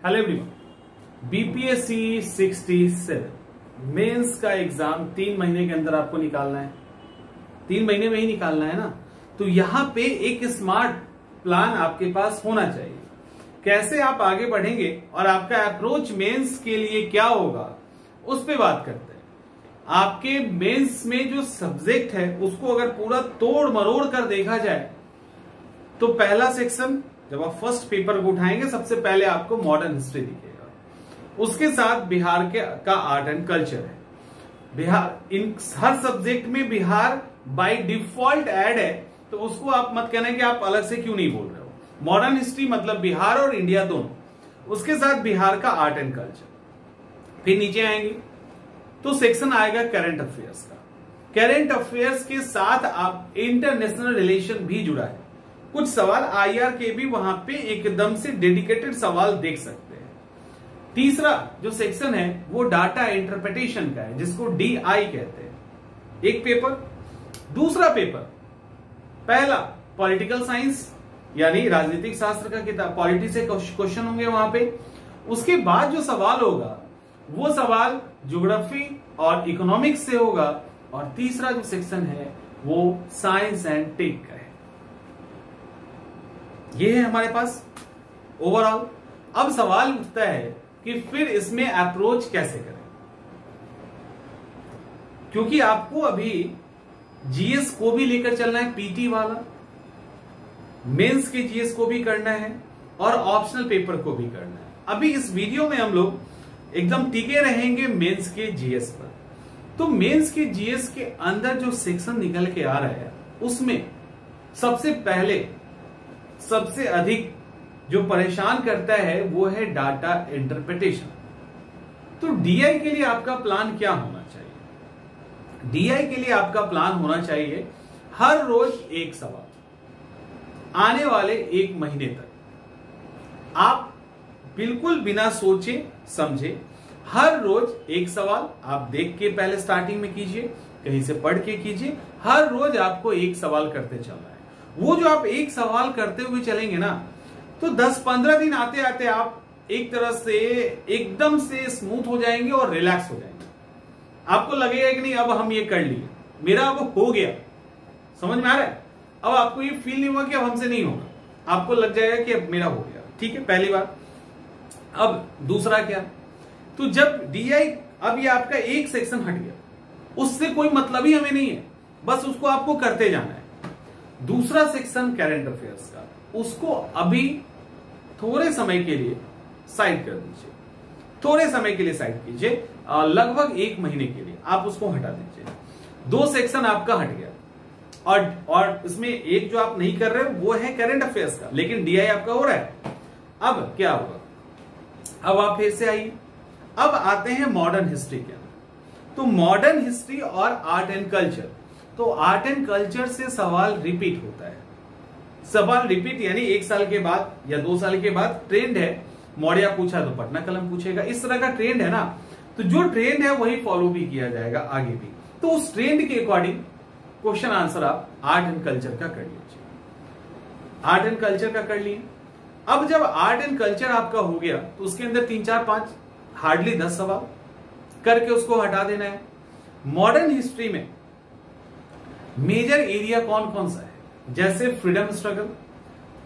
Hello everyone, BPSC 67 mains का exam 3 महीने के अंदर आपको निकालना है। 3 महीने में ही निकालना है ना, तो यहां पे एक स्मार्ट प्लान आपके पास होना चाहिए। कैसे आप आगे बढ़ेंगे और आपका अप्रोच मेंस के लिए क्या होगा, उस पे बात करते हैं। आपके मेंस में जो सब्जेक्ट है उसको अगर पूरा तोड़ मरोड़ कर देखा जाए तो पहला सेक्शन जब आप फर्स्ट पेपर को उठाएंगे सबसे पहले आपको मॉडर्न हिस्ट्री दिखेगा, उसके साथ बिहार का आर्ट एंड कल्चर है। बिहार इन हर सब्जेक्ट में बिहार बाय डिफॉल्ट ऐड है, तो उसको आप मत कहना कि आप अलग से क्यों नहीं बोल रहे हो। मॉडर्न हिस्ट्री मतलब बिहार और इंडिया दोनों, उसके साथ बिहार का आर्ट एंड कल्चर। फिर नीचे आएंगे तो सेक्शन आएगा करंट अफेयर्स का। करंट अफेयर्स के साथ आप इंटरनेशनल रिलेशन भी जुड़ा है। कुछ सवाल आईआर के भी वहां पे एकदम से डेडिकेटेड सवाल देख सकते हैं। तीसरा जो सेक्शन है वो डाटा इंटरप्रिटेशन का है, जिसको डीआई कहते हैं। एक पेपर। दूसरा पेपर, पहला पॉलिटिकल साइंस यानी राजनीतिक शास्त्र का किताब, पॉलिटी से क्वेश्चन होंगे वहां पे। उसके बाद जो सवाल होगा वो सवाल ज्योग्राफी और इकोनॉमिक्स से होगा। और तीसरा जो सेक्शन है वो साइंस एंड टेक का है। ये है हमारे पास ओवरऑल। अब सवाल उठता है कि फिर इसमें अप्रोच कैसे करें, क्योंकि आपको अभी जीएस को भी लेकर चलना है, पीटी वाला, मेंस के जीएस को भी करना है और ऑप्शनल पेपर को भी करना है। अभी इस वीडियो में हम लोग एकदम टिके रहेंगे मेंस के जीएस पर। तो मेंस के जीएस के अंदर जो सेक्शन निकल के आ रहा है उसमें सबसे पहले सबसे अधिक जो परेशान करता है वो है डाटा इंटरप्रिटेशन। तो डीआई के लिए आपका प्लान क्या होना चाहिए? डीआई के लिए आपका प्लान होना चाहिए हर रोज एक सवाल। आने वाले 1 महीने तक आप बिल्कुल बिना सोचे समझे हर रोज एक सवाल आप देख के पहले स्टार्टिंग में कीजिए, कहीं से पढ़ के कीजिए। हर रोज आपको एक सवाल करते चलना है। वो जो आप एक सवाल करते हुए चलेंगे ना, तो 10-15 दिन आते आते आप एक तरह से एकदम से स्मूथ हो जाएंगे और रिलैक्स हो जाएंगे। आपको लगेगा कि नहीं अब हम ये कर लिए, मेरा अब हो गया। समझ में आ रहा है? अब आपको ये फील नहीं हुआ कि अब हमसे नहीं होगा, आपको लग जाएगा कि अब मेरा हो गया। ठीक है, पहली बार। अब दूसरा क्या, तो जब डीआई, अब ये आपका एक सेक्शन हट गया, उससे कोई मतलब ही हमें नहीं है, बस उसको आपको करते जाना है। दूसरा सेक्शन करंट अफेयर्स का, उसको अभी थोड़े समय के लिए साइड कर दीजिए। थोड़े समय के लिए साइड कीजिए, लगभग 1 महीने के लिए आप उसको हटा दीजिए। 2 सेक्शन आपका हट गया। और इसमें एक जो आप नहीं कर रहे वो है करंट अफेयर्स का, लेकिन डीआई आपका हो रहा है। अब क्या होगा, अब आप फिर से आइए। अब आते हैं मॉडर्न हिस्ट्री के अंदर। तो मॉडर्न हिस्ट्री और आर्ट एंड कल्चर, तो आर्ट एंड कल्चर से सवाल रिपीट होता है। सवाल रिपीट यानी 1 साल के बाद या 2 साल के बाद ट्रेंड है, मौर्य पूछा तो पटना कलम पूछेगा, इस तरह का ट्रेंड है ना। तो जो ट्रेंड है वही फॉलो भी किया जाएगा आगे भी। तो उस ट्रेंड के अकॉर्डिंग क्वेश्चन आंसर आप आर्ट एंड कल्चर का कर लीजिए। आर्ट एंड कल्चर का कर लिए। अब जब आर्ट एंड कल्चर आपका हो गया तो उसके अंदर 3, 4, 5 हार्डली 10 सवाल करके उसको हटा देना है। मॉडर्न हिस्ट्री में मेजर एरिया कौन कौन सा है, जैसे फ्रीडम स्ट्रगल,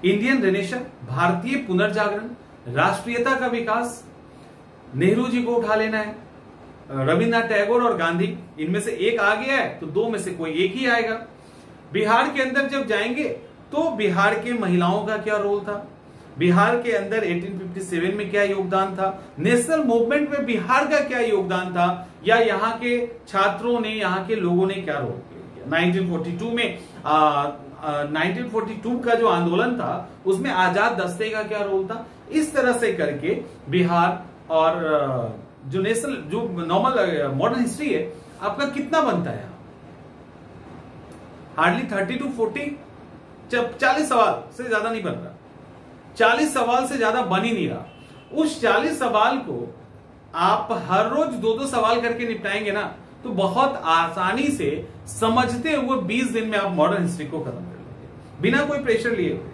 इंडियन रेनेशन, भारतीय पुनर्जागरण, राष्ट्रीयता का विकास, नेहरू जी को उठा लेना है, रविन्द्रनाथ टैगोर और गांधी, इनमें से एक आ गया है तो 2 में से कोई एक ही आएगा। बिहार के अंदर जब जाएंगे तो बिहार के महिलाओं का क्या रोल था, बिहार के अंदर 1857 में क्या योगदान था, नेशनल मूवमेंट में बिहार का क्या योगदान था, या यहाँ के छात्रों ने, यहाँ के लोगों ने क्या रोल किया। 1942 में 1942 का जो आंदोलन था उसमें आजाद दस्ते का क्या रोल था। इस तरह से करके बिहार और जो नेशनल, जो नॉर्मल मॉडर्न हिस्ट्री है आपका कितना बनता है, हार्डली 30 to 40, 40 सवाल से ज्यादा नहीं बन रहा। 40 सवाल से ज्यादा बन ही नहीं रहा। उस 40 सवाल को आप हर रोज 2-2 सवाल करके निपटाएंगे ना, तो बहुत आसानी से समझते हुए 20 दिन में आप मॉडर्न हिस्ट्री को खत्म कर लेंगे बिना कोई प्रेशर लिए हुए।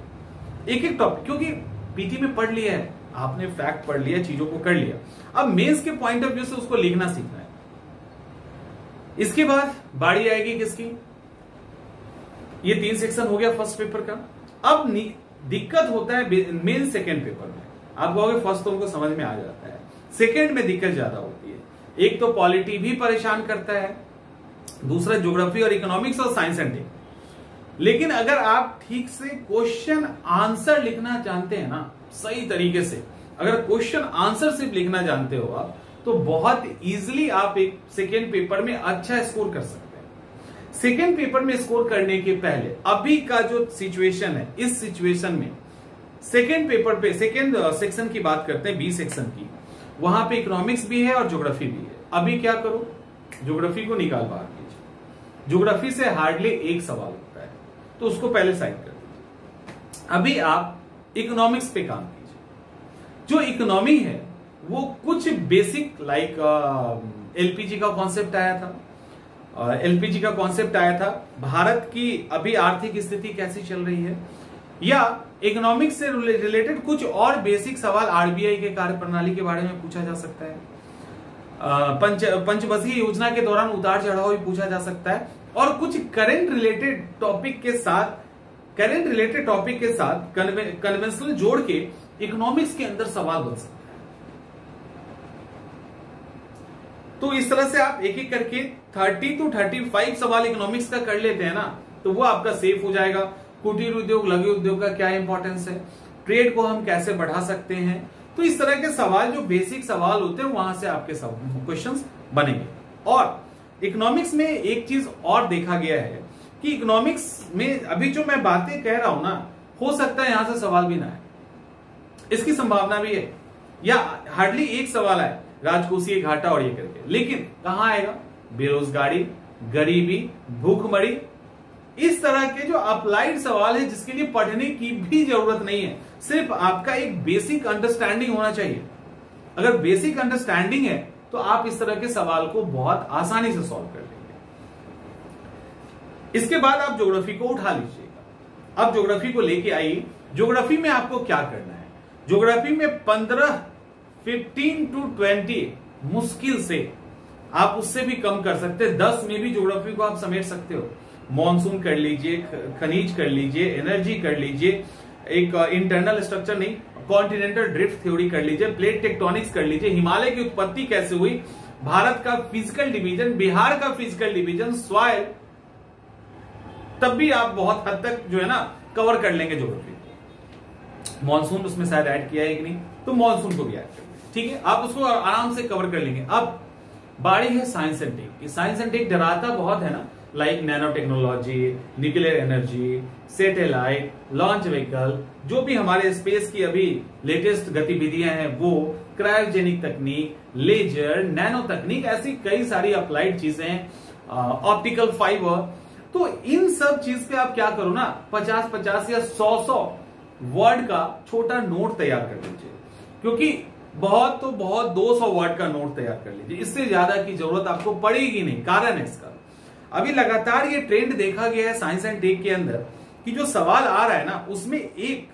एक एक टॉपिक, क्योंकि पीटी में पढ़ लिया है, आपने फैक्ट पढ़ लिया, चीजों को कर लिया। अब मेंस के पॉइंट ऑफ व्यू से उसको लिखना सीखना है। इसके बाद बारी आएगी किसकी, ये 3 सेक्शन हो गया फर्स्ट पेपर का। अब दिक्कत होता है मेन सेकेंड पेपर में। आप कहोगे फर्स्ट तो उनको समझ में आ जाता है, सेकेंड में दिक्कत ज्यादा होती है। एक तो पॉलिटी भी परेशान करता है, दूसरा ज्योग्राफी और इकोनॉमिक्स और साइंस एंड टेक। लेकिन अगर आप ठीक से क्वेश्चन आंसर लिखना जानते हैं ना सही तरीके से, अगर क्वेश्चन आंसर सिर्फ लिखना जानते हो आप, तो बहुत इजीली आप एक सेकेंड पेपर में अच्छा स्कोर कर सकते हैं। सेकेंड पेपर में स्कोर करने के पहले अभी का जो सिचुएशन है, इस सिचुएशन में सेकेंड पेपर पे सेकेंड सेक्शन की बात करते हैं, बी सेक्शन की, वहां पे इकोनॉमिक्स भी है और ज्योग्राफी भी है। अभी क्या करो, ज्योग्राफी को निकाल बाहर कीजिए। ज्योग्राफी से हार्डली एक सवाल होता है, तो उसको पहले साइड कर दीजिए। अभी आप इकोनॉमिक्स पे काम कीजिए। जो इकोनॉमी है वो कुछ बेसिक लाइक एलपीजी का कॉन्सेप्ट आया था, एलपीजी का कॉन्सेप्ट आया था, भारत की अभी आर्थिक स्थिति कैसी चल रही है, या इकोनॉमिक्स से रिलेटेड कुछ और बेसिक सवाल आरबीआई के कार्य प्रणाली के बारे में पूछा जा सकता है। पंचवर्षीय योजना के दौरान उतार चढ़ाव भी पूछा जा सकता है, और कुछ करंट रिलेटेड टॉपिक के साथ कन्वेंशनल जोड़ के इकोनॉमिक्स के अंदर सवाल बन सकता है। तो इस तरह से आप एक एक करके 30 to 35 सवाल इकोनॉमिक्स का कर लेते हैं ना, तो वो आपका सेफ हो जाएगा। कुटीर उद्योग, लघु उद्योग का क्या इंपॉर्टेंस है, ट्रेड को हम कैसे बढ़ा सकते हैं, तो इस तरह के सवाल जो बेसिक सवाल होते हैं वहां से आपके सब क्वेश्चंस बनेंगे। और इकोनॉमिक्स में एक चीज और देखा गया है कि इकोनॉमिक्स में अभी जो मैं बातें कह रहा हूं ना, हो सकता है यहां से सवाल भी ना आए, इसकी संभावना भी है, या हार्डली एक सवाल आए, राजकोषीय घाटा और ये करके। लेकिन कहां आएगा, बेरोजगारी, गरीबी, भूखमरी, इस तरह के जो अप्लाइड सवाल है जिसके लिए पढ़ने की भी जरूरत नहीं है, सिर्फ आपका एक बेसिक अंडरस्टैंडिंग होना चाहिए। अगर बेसिक अंडरस्टैंडिंग है तो आप इस तरह के सवाल को बहुत आसानी से सॉल्व कर लेंगे। इसके बाद आप ज्योग्राफी को उठा लीजिएगा। अब ज्योग्राफी को लेके आइए। ज्योग्राफी में आपको क्या करना है, ज्योग्राफी में 15 to 20 मुश्किल से, आप उससे भी कम कर सकते हैं, 10 में भी ज्योग्राफी को आप समेट सकते हो। मॉनसून कर लीजिए, खनिज कर लीजिए, एनर्जी कर लीजिए, एक इंटरनल स्ट्रक्चर नहीं, कॉन्टिनेंटल ड्रिफ्ट थ्योरी कर लीजिए, प्लेट टेक्टोनिक्स कर लीजिए, हिमालय की उत्पत्ति कैसे हुई, भारत का फिजिकल डिवीजन, बिहार का फिजिकल डिवीजन, सॉइल, तब भी आप बहुत हद तक जो है ना कवर कर लेंगे ज्योग्राफी। मॉनसून उसमें शायद ऐड किया है कि नहीं, तो मॉनसून को भी ऐड कर लेंगे, ठीक है, आप उसको आराम से कवर कर लेंगे। अब बारी है science and tech. Science and tech डराता बहुत है ना, like nano technology, nuclear energy, satellite, launch vehicle, जो भी हमारे स्पेस की अभी लेटेस्ट गतिविधियां हैं वो, क्रायोजेनिक तकनीक, लेजर, नैनो तकनीक, ऐसी कई सारी अप्लाइड चीजें, ऑप्टिकल फाइबर। तो इन सब चीज पे आप क्या करो ना, 50-50 या 100 वर्ड का छोटा नोट तैयार कर लीजिए, क्योंकि बहुत तो बहुत 200 वर्ड का नोट तैयार कर लीजिए, इससे ज्यादा की जरूरत आपको पड़ेगी नहीं। कारण है इसका, अभी लगातार ये ट्रेंड देखा गया है साइंस एंड टेक के अंदर कि जो सवाल आ रहा है ना उसमें एक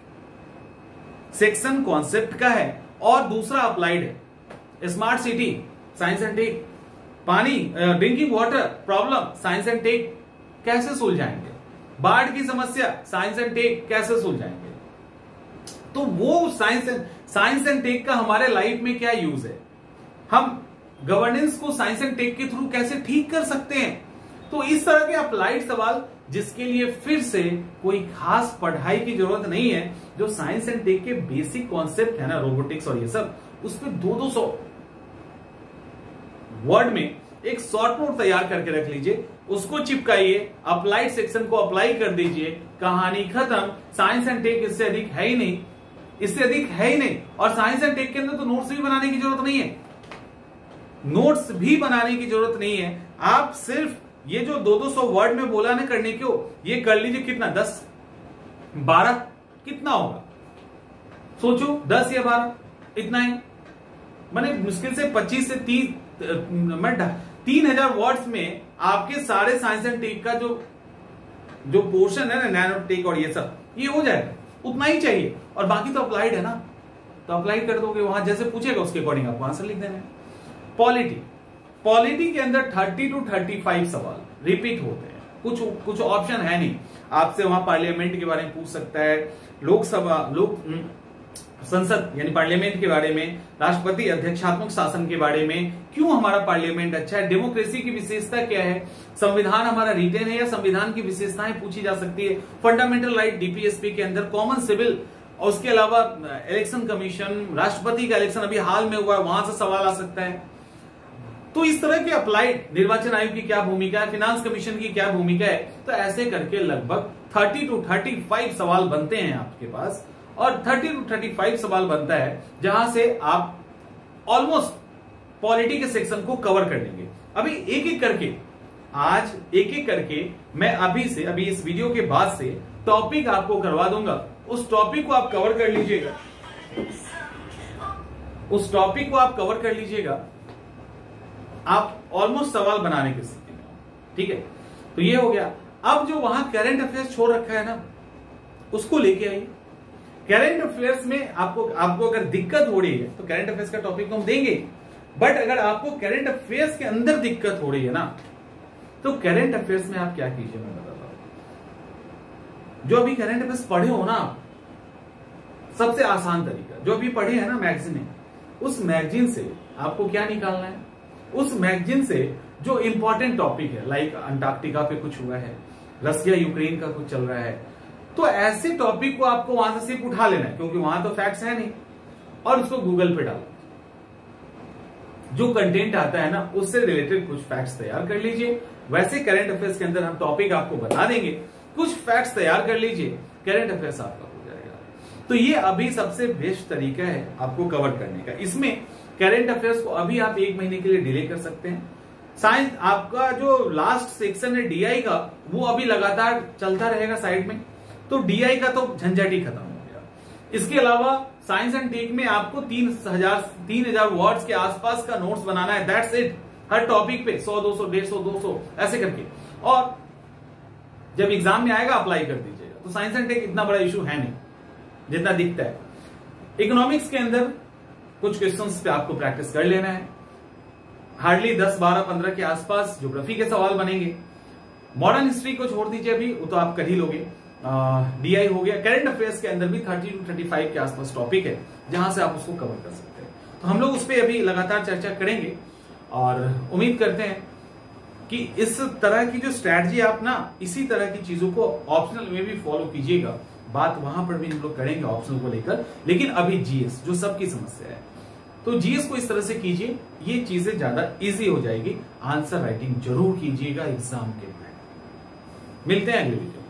सेक्शन कॉन्सेप्ट का है और दूसरा अप्लाइड है। Smart city science and tech, पानी drinking water problem science and tech कैसे सुलझाएंगे, बाढ़ की समस्या साइंस एंड टेक कैसे सुलझाएंगे। तो वो साइंस एंड टेक का हमारे लाइफ में क्या यूज है, हम गवर्नेंस को साइंस एंड टेक के थ्रू कैसे ठीक कर सकते हैं। तो इस तरह के अप्लाइड सवाल जिसके लिए फिर से कोई खास पढ़ाई की जरूरत नहीं है, जो साइंस एंड टेक के बेसिक कॉन्सेप्ट है ना, रोबोटिक्स और ये सब, उस पर 200 वर्ड में एक शॉर्ट नोट तैयार करके रख लीजिए, उसको चिपकाइए, अप्लाइड सेक्शन को अप्लाई कर दीजिए, कहानी खत्म। साइंस एंड टेक इससे अधिक है ही नहीं, इससे अधिक है ही नहीं। और साइंस एंड टेक के अंदर तो नोट्स भी बनाने की जरूरत नहीं है, नोट्स भी बनाने की जरूरत नहीं है। आप सिर्फ ये जो 200 वर्ड में बोला ना करने क्यों, ये कर लीजिए। कितना, 10 12 कितना होगा सोचो, 10 या 12 इतना ही, मैंने मुश्किल से 25 से 3000 वर्ड्स में आपके सारे साइंस एंड टेक का जो पोर्शन है ना, नैनो टेक और ये सब, ये हो जाएगा, उतना ही चाहिए। और बाकी तो अप्लाइड है ना, तो अप्लाई कर दोगे, वहां जैसे पूछेगा उसके अकॉर्डिंग आपको आंसर लिख देना है। पॉलिटी के अंदर 30 to 35 सवाल रिपीट होते हैं, कुछ ऑप्शन है नहीं। आपसे वहां पार्लियामेंट के बारे में पूछ सकता है, लोकसभा संसद यानी पार्लियामेंट के बारे में, राष्ट्रपति अध्यक्षात्मक शासन के बारे में, क्यों हमारा पार्लियामेंट अच्छा है, डेमोक्रेसी की विशेषता क्या है, संविधान हमारा रिटेन है या संविधान की विशेषताएं पूछी जा सकती है, फंडामेंटल राइट डीपीएसपी के अंदर, कॉमन सिविल, और उसके अलावा इलेक्शन कमीशन, राष्ट्रपति का इलेक्शन अभी हाल में हुआ है वहां से सवाल आ सकता है। तो इस तरह के अप्लाइड निर्वाचन आयोग की क्या भूमिका है, फाइनेंस कमीशन की क्या भूमिका है, तो ऐसे करके लगभग 30 to 35 सवाल बनते हैं आपके पास, और 30 to 35 सवाल बनता है जहां से आप ऑलमोस्ट पॉलिटी के सेक्शन को कवर कर लेंगे। अभी एक एक करके मैं अभी इस वीडियो के बाद से टॉपिक आपको करवा दूंगा, उस टॉपिक को आप कवर कर लीजिएगा, आप ऑलमोस्ट सवाल बनाने के स्थिति में, ठीक है। तो ये हो गया। अब जो वहां करंट अफेयर्स छोड़ रखा है ना, उसको लेके आइए। करंट अफेयर्स में आपको अगर दिक्कत हो रही है तो करंट अफेयर्स का टॉपिक तो हम देंगे, बट अगर आपको करंट अफेयर्स के अंदर दिक्कत हो रही है ना, तो करंट अफेयर्स में आप क्या कीजिए मैं बताता हूं। जो अभी करंट अफेयर्स पढ़े हो ना, सबसे आसान तरीका, जो अभी पढ़े हैं ना मैगजीन, उस मैगजीन से आपको क्या निकालना है, उस मैगजीन से जो इंपॉर्टेंट टॉपिक है, लाइक अंटार्कटिका पे कुछ हुआ है, रशिया यूक्रेन का कुछ चल रहा है, तो ऐसे टॉपिक को आपको वहां से सिर्फ उठा लेना है, क्योंकि वहां तो फैक्ट्स है नहीं, और उसको गूगल पे डालो। जो कंटेंट आता है ना, उससे रिलेटेड कुछ फैक्ट्स तैयार कर लीजिए। वैसे करंट अफेयर्स के अंदर हम टॉपिक आपको बता देंगे, कुछ फैक्ट्स तैयार कर लीजिए, करंट अफेयर्स आपका हो जाएगा। तो ये अभी सबसे बेस्ट तरीका है आपको कवर करने का। इसमें करंट अफेयर्स को अभी आप 1 महीने के लिए डिले कर सकते हैं। साइंस आपका जो लास्ट सेक्शन है डीआई का, वो अभी लगातार चलता रहेगा साइड में, तो डीआई का तो झंझट ही खत्म हो गया। इसके अलावा साइंस एंड टेक में आपको 3000 वर्ड्स के आसपास का नोट्स बनाना है, दैट्स इट। हर टॉपिक पे 100, 200, 150, 200 ऐसे करके, और जब एग्जाम में आएगा अप्लाई कर दीजिएगा। तो साइंस एंड टेक इतना बड़ा इशू है नहीं जितना दिखता है। इकोनॉमिक्स के अंदर कुछ क्वेश्चंस पे आपको प्रैक्टिस कर लेना है, हार्डली 10, 12, 15 के आसपास ज्योग्राफी के सवाल बनेंगे। मॉडर्न हिस्ट्री को छोड़ दीजिए अभी, वो तो आप कर ही लोगे। डीआई हो गया। करंट अफेयर्स के अंदर भी 30 to 35 के आसपास टॉपिक है, जहां से आप उसको कवर कर सकते हैं। तो हम लोग उस पर अभी लगातार चर्चा करेंगे, और उम्मीद करते हैं कि इस तरह की जो स्ट्रैटेजी आप ना, इसी तरह की चीजों को ऑप्शनल में भी फॉलो कीजिएगा। बात वहां पर भी हम लोग करेंगे ऑप्शनल को लेकर, लेकिन अभी जीएस जो सबकी समस्या है, तो जीएस को इस तरह से कीजिए, ये चीजें ज्यादा इजी हो जाएगी। आंसर राइटिंग जरूर कीजिएगा एग्जाम के टाइम। मिलते हैं अगले वीडियो।